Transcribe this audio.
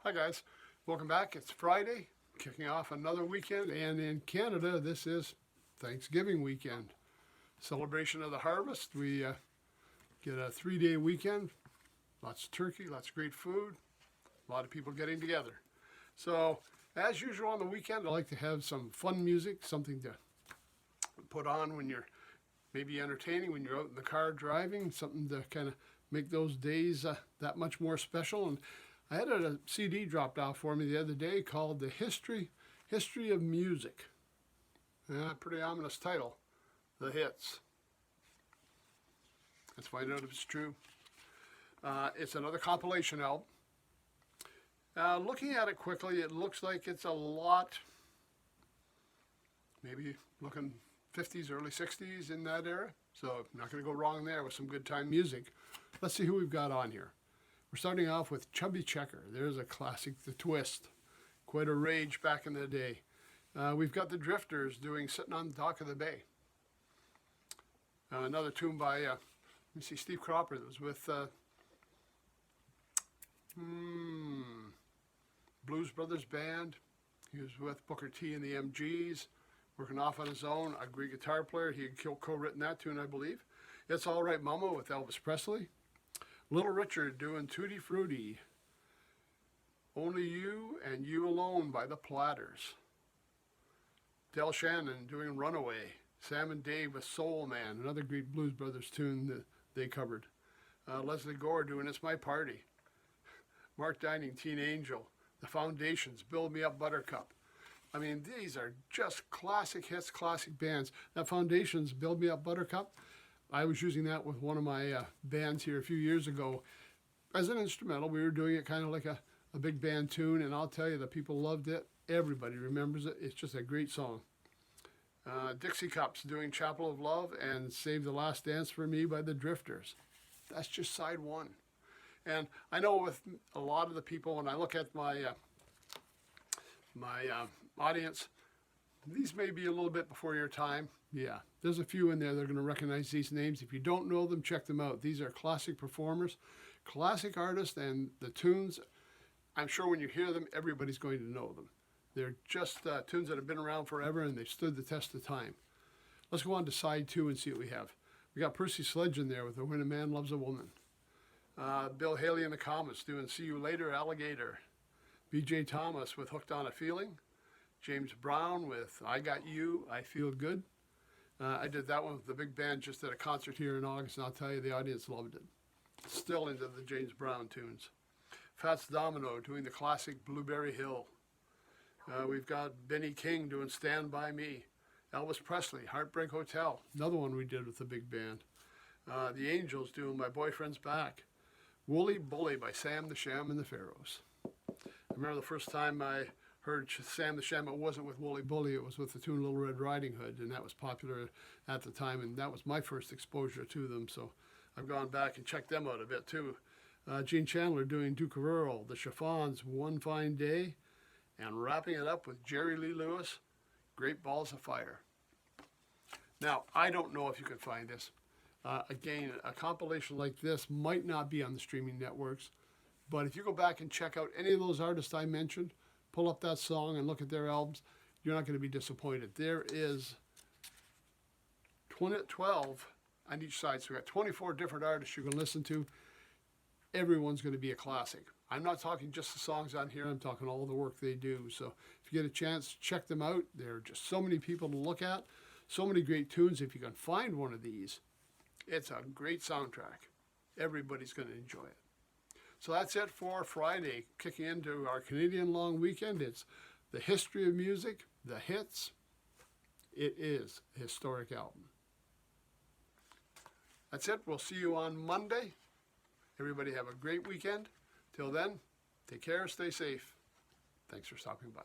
Hi guys, welcome back. It's Friday, kicking off another weekend, and in Canada this is Thanksgiving weekend. Celebration of the harvest. We get a 3-day weekend, lots of turkey, lots of great food, a lot of people getting together. So as usual on the weekend, I like to have some fun music, something to put on when you're maybe entertaining, when you're out in the car driving, something to kind of make those days that much more special. And I had a CD dropped off for me the other day called The History of Music. Pretty ominous title, The Hits. Let's find out if it's true. It's another compilation album. Looking at it quickly, it looks like it's a lot, maybe looking 50s, early 60s in that era. So I'm not going to go wrong there with some good time music. Let's see who we've got on here. We're starting off with Chubby Checker. There's a classic, The Twist. Quite a rage back in the day. We've got the Drifters doing Sitting on the Dock of the Bay. Another tune by, let me see, Steve Cropper that was with Blues Brothers Band. He was with Booker T and the MGs, working off on his own. A great guitar player. He had co-written that tune, I believe. It's All Right Mama with Elvis Presley. Little Richard doing Tutti Frutti. Only You and You Alone by the Platters. Del Shannon doing Runaway. Sam and Dave with Soul Man, another great Blues Brothers tune that they covered. Leslie Gore doing It's My Party. Mark Dining, Teen Angel. The Foundations, Build Me Up Buttercup. I mean, these are just classic hits, classic bands. That Foundations, Build Me Up Buttercup, I was using that with one of my bands here a few years ago as an instrumental. We were doing it kind of like a big band tune, and I'll tell you, the people loved it. Everybody remembers it. It's just a great song. Dixie Cups doing Chapel of Love and Save the Last Dance for Me by the Drifters. That's just side one. And I know with a lot of the people, when I look at my audience, these may be a little bit before your time. Yeah, there's a few in there that are going to recognize these names. If you don't know them, check them out. These are classic performers, classic artists, and the tunes, I'm sure when you hear them, everybody's going to know them. They're just tunes that have been around forever, and they've stood the test of time. Let's go on to side two and see what we have. We got Percy Sledge in there with When a Man Loves a Woman. Bill Haley and the Comets doing See You Later, Alligator. B.J. Thomas with Hooked on a Feeling. James Brown with I Got You, I Feel Good. I did that one with the big band just at a concert here in August, and I'll tell you, the audience loved it. Still into the James Brown tunes. Fats Domino doing the classic Blueberry Hill. We've got Benny King doing Stand By Me. Elvis Presley, Heartbreak Hotel, another one we did with the big band. The Angels doing My Boyfriend's Back. Wooly Bully by Sam the Sham and the Pharaohs. I remember the first time I heard Sam the Sham, it wasn't with Wooly Bully, it was with the tune Little Red Riding Hood, and that was popular at the time, and that was my first exposure to them, so I've gone back and checked them out a bit too. Gene Chandler doing Duke of Earl, the Chiffons, One Fine Day, and wrapping it up with Jerry Lee Lewis, Great Balls of Fire. Now, I don't know if you can find this. Again, a compilation like this might not be on the streaming networks, but if you go back and check out any of those artists I mentioned, pull up that song and look at their albums, you're not going to be disappointed. There is 12 on each side, so we've got 24 different artists you can listen to. Everyone's going to be a classic. I'm not talking just the songs on here, I'm talking all the work they do. So if you get a chance, check them out. There are just so many people to look at, so many great tunes. If you can find one of these, it's a great soundtrack. Everybody's going to enjoy it. So that's it for Friday, kicking into our Canadian long weekend. It's the history of music, the hits. It is a historic album. That's it. We'll see you on Monday. Everybody have a great weekend. Till then, take care, stay safe. Thanks for stopping by.